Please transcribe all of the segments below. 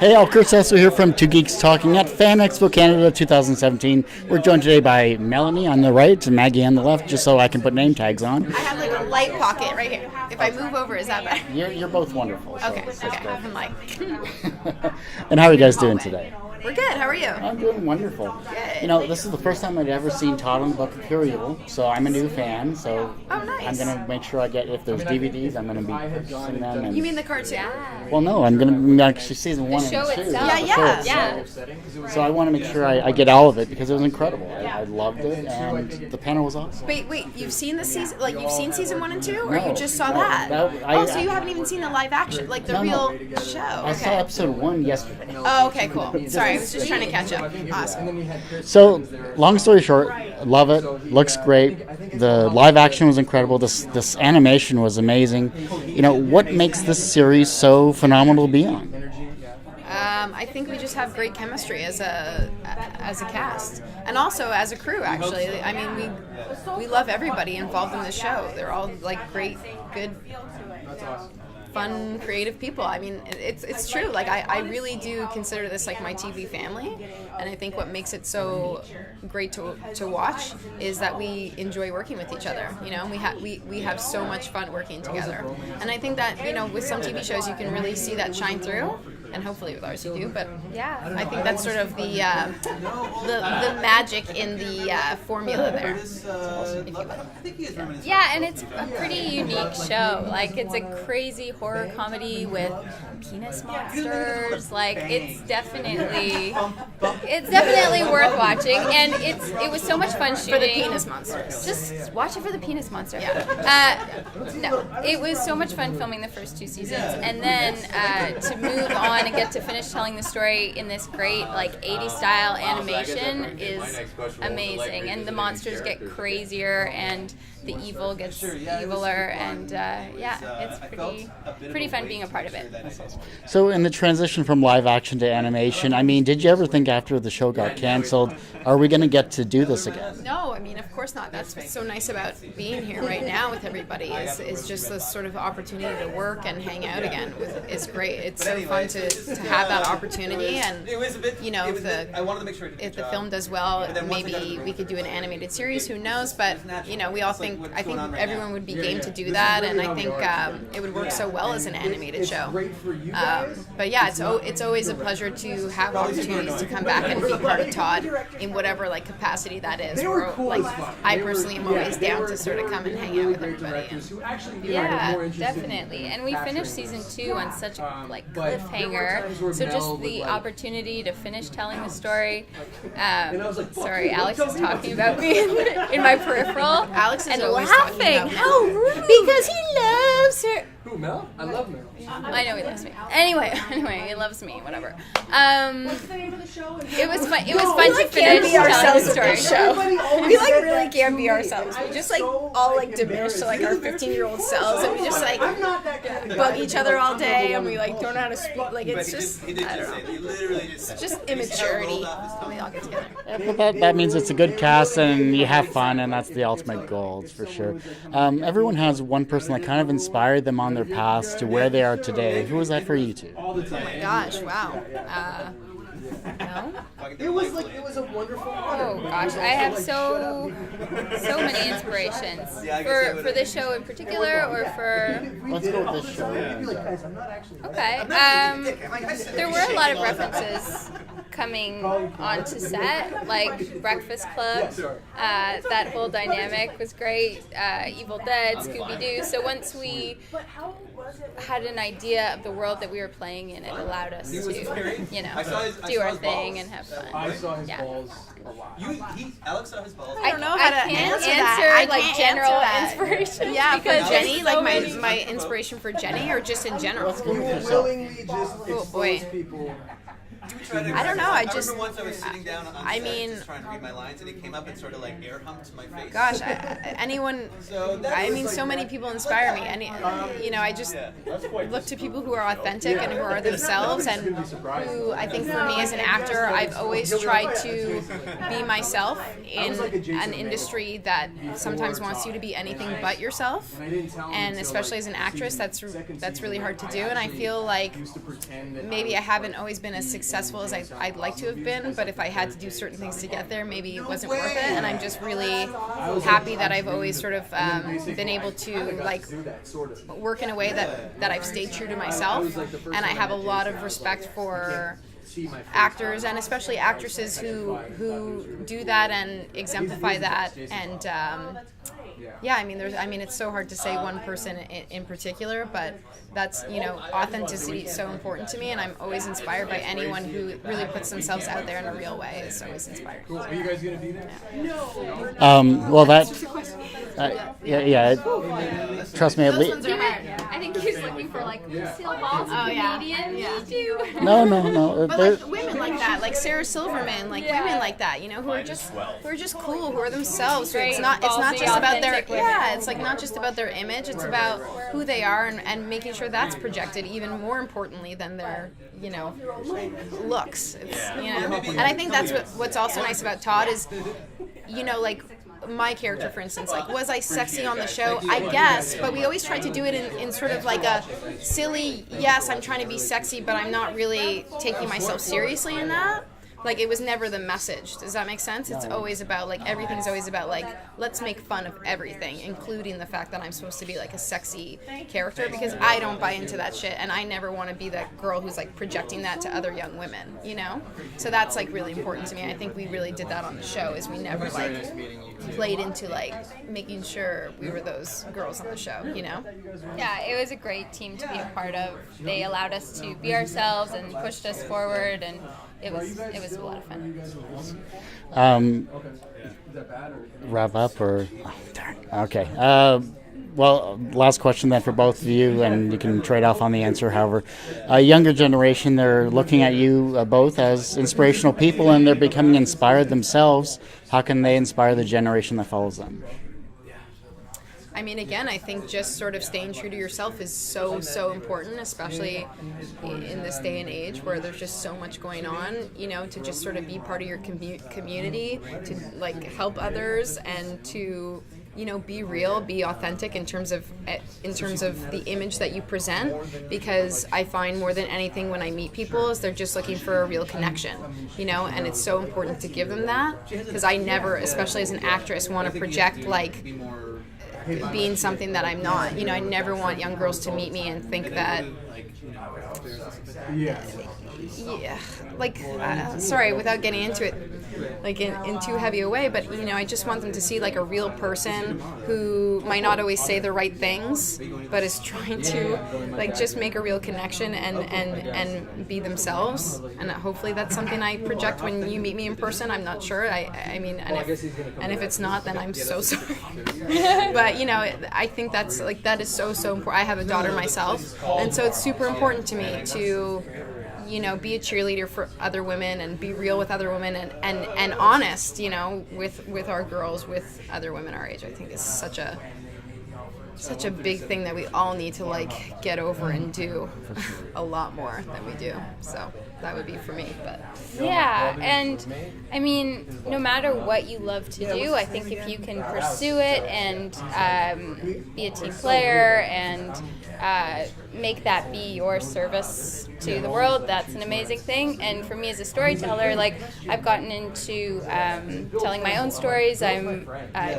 Hey, all, Chris Hessel here from Two Geeks Talking at Fan Expo Canada 2017. We're joined today by Melanie on the right and Maggie on the left, just so I can put name tags on. I have like a light pocket right here. If I move over, is that better? You're both wonderful. So Okay, I'm like, And how are you guys doing today? we're good. How are you? I'm doing wonderful. Good. You know, this is the first time I'd ever seen Todd on the Book of Pure Evil, so I'm a new fan. So Oh, nice. I'm gonna make sure I get, if there's DVDs, I'm gonna be purchasing them. And, You mean the cartoon? well, no, I'm gonna be actually season 1 show and 2. itself. The Yeah, show yeah. itself. So I want to make sure I get all of it because it was incredible. I loved it, and the panel was awesome. Wait, you've seen the season? Like you've seen season 1 and 2, or No, you just saw no, that? So you I- haven't even seen the live action, like the No, real no. show? I saw Okay. episode 1 yesterday. Oh, okay, cool. Sorry, I was just trying to catch up. Awesome. So, long story short, love it. Looks great. The live action was incredible. This animation was amazing. You know, what makes this series so phenomenal to be on? I think we just have great chemistry as a cast, and also as a crew. Actually, I mean, we love everybody involved in the show. They're all like great, good, fun, creative people. I mean, it's true. Like I really do consider this like my TV family, and I think what makes it so great to watch is that we enjoy working with each other. You know, we have so much fun working together, and I think that, you know, with some TV shows you can really see that shine through. And hopefully with ours you do, but Yeah. I think that's sort of the magic in the formula there. If you will. Yeah, and it's a pretty unique show. Like, it's a crazy horror comedy with penis monsters. Like, it's definitely worth watching, and it was so much fun shooting. For the penis monsters. Just watch it for the penis monster. Yeah. No, it was so much fun filming the first 2 seasons, and then to move on and get to finish telling the story in this great like 80s style animation is amazing, and the monsters get crazier and the evil gets eviler, and it's pretty fun being a part of it. So, in the transition from live action to animation, I mean, did you ever think after the show got canceled, are we going to get to do this again? No, I mean, of course not. That's what's so nice about being here right now with everybody is just this sort of opportunity to work and hang out again. It's great. It's so fun to have that opportunity, and you know, if the film does well, maybe we could do an animated series. Who knows? But you know, I think everyone would be game to do that, and I think it would work so well as an animated show. But yeah, it's always a pleasure to have opportunities to come back and be part of Todd in whatever like capacity that is. Like I personally am always down to sort of come and hang out with everybody. Yeah, definitely. And we finished season 2 on such a like cliffhanger. So just the opportunity to finish telling the story. Sorry, Alex is talking about me in my peripheral. Alex is and always laughing. talking about me. How rude! Because he loves her. Who, Mel? I love Mel. I know he loves me. Anyway, he loves me. Whatever. It was fun. It was fun to finish telling the story. We like really can be ourselves. We just like all like diminish to like our 15-year-old selves, and we just like bug each other all day, and we like don't know how to speak. Like it's just, I don't know. It's just immaturity. We all get together. Yeah, but that means it's a good cast and you have fun, and that's the ultimate goal, for sure. Everyone has one person that kind of inspired them on their path to where they are today. Who was that for you two? Oh my gosh! Wow. No? It was a wonderful honor. Oh gosh, I have so many inspirations for this show in particular, or for. Let's go with this show. Okay. There were a lot of references coming onto set, like Breakfast Club. That whole dynamic was great. Evil Dead, Scooby-Doo. So once we had an idea of the world that we were playing in, it allowed us to, you know, do our thing and have fun. I saw his balls a lot. Alex saw his balls. I don't know how to can't answer that. I like can't general answer that. inspiration. Yeah, for because Jenny, there's so like many- my inspiration for Jenny, or just in general. You will willingly just Oh, boy. expose people I don't know. I remember just, once I was sitting down on I set mean, just trying to read my lines, and he came up and sort of like air humped my face. gosh, anyone. I mean, so many people inspire me. I just look to people who are authentic and who are themselves, and who I think for me as an actor, I've always tried to be myself in an industry that sometimes wants you to be anything but yourself, and especially as an actress, that's really hard to do. And I feel like maybe I haven't always been as successful as I'd like to have been, but if I had to do certain things to get there, maybe it wasn't worth it. And I'm just really happy that I've always sort of been able to like work in a way that I've stayed true to myself, and I have a lot of respect for actors and especially actresses who do that and exemplify that. And it's so hard to say one person in particular, but that's, authenticity is so important to me, and I'm always inspired by anyone who really puts themselves out there in a real way. Is always inspired. Cool. Are you guys gonna be there? Well, that. Trust me. I think he's looking for like Lucille Ball's comedian. Yeah. No. But like women like that, like Sarah Silverman, like women like that, who are just cool, who are themselves. It's not just about their it's like not just about their image. It's about who they are and making sure that's projected even more importantly than their looks. And I think that's what's also nice about Todd is like my character, for instance, like, was I sexy on the show? I guess, but we always tried to do it in sort of like a silly, yes, I'm trying to be sexy, but I'm not really taking myself seriously in that. Like, it was never the message. Does that make sense? It's always about, like, everything's always about, like, let's make fun of everything, including the fact that I'm supposed to be, like, a sexy character, because I don't buy into that shit, and I never want to be that girl who's, like, projecting that to other young women, So that's, like, really important to me. I think we really did that on the show, is we never, like, played into, like, making sure we were those girls on the show, Yeah, it was a great team to be a part of. They allowed us to be ourselves and pushed us forward, and it was a lot of fun. Wrap up or darn. Okay. Well, last question then for both of you, and you can trade off on the answer. However, younger generation, they're looking at you both as inspirational people, and they're becoming inspired themselves. How can they inspire the generation that follows them? I mean, again, I think just sort of staying true to yourself is so important, especially in this day and age where there's just so much going on, to just sort of be part of your community, to, like, help others, and to, be real, be authentic in terms of the image that you present, because I find more than anything when I meet people is they're just looking for a real connection, and it's so important to give them that, because I never, especially as an actress, want to project, like, being something that I'm not. I never want young girls to meet me and think that, sorry, without getting into it, like in too heavy a way, but I just want them to see, like, a real person who might not always say the right things, but is trying to, like, just make a real connection and be themselves. And hopefully that's something I project when you meet me in person. I'm not sure. I mean, and if it's not, then I'm so sorry. But I think that is so important. I have a daughter myself, and so it's super important to me to be a cheerleader for other women and be real with other women and honest, with our girls, with other women our age. I think is such a big thing that we all need to, like, get over and do a lot more than we do. So that would be for me. But yeah, and I mean, no matter what you love to do, I think if you can pursue it and be a team player and make that be your service to the world, that's an amazing thing. And for me as a storyteller, like, I've gotten into telling my own stories. I'm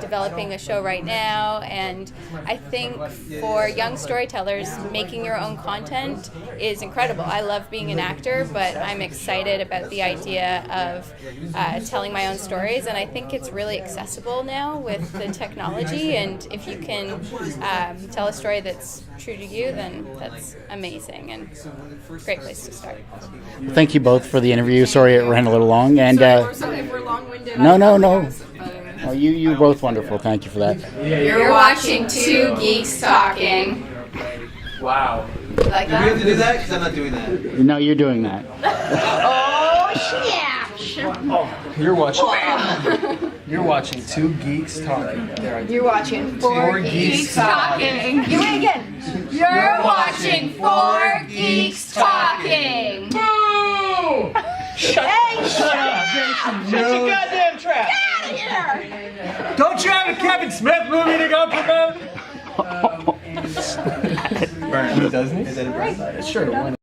developing a show right now, and I think for young storytellers, making your own content is incredible. I love being an actor, but I'm excited about the idea of telling my own stories, and I think it's really accessible now with the technology, and if you can tell a story that's true to you, then that's amazing and great place to start. Well, thank you both for the interview. Sorry it ran a little long. And sorry if we're long-winded. No. Oh, you're both wonderful. Thank you for that. You're watching Two Geeks Talking. Wow. Like Do we have to do that? Because I'm not doing that. No, you're doing that. You're watching. You're watching two geeks talking. You're watching four geeks talking. You win again. You're watching 4 Geeks Talking. Shut your goddamn trap! Get out of here! Don't you have a Kevin Smith movie to go promote? Burn, doesn't he? Is that a burn? Sure,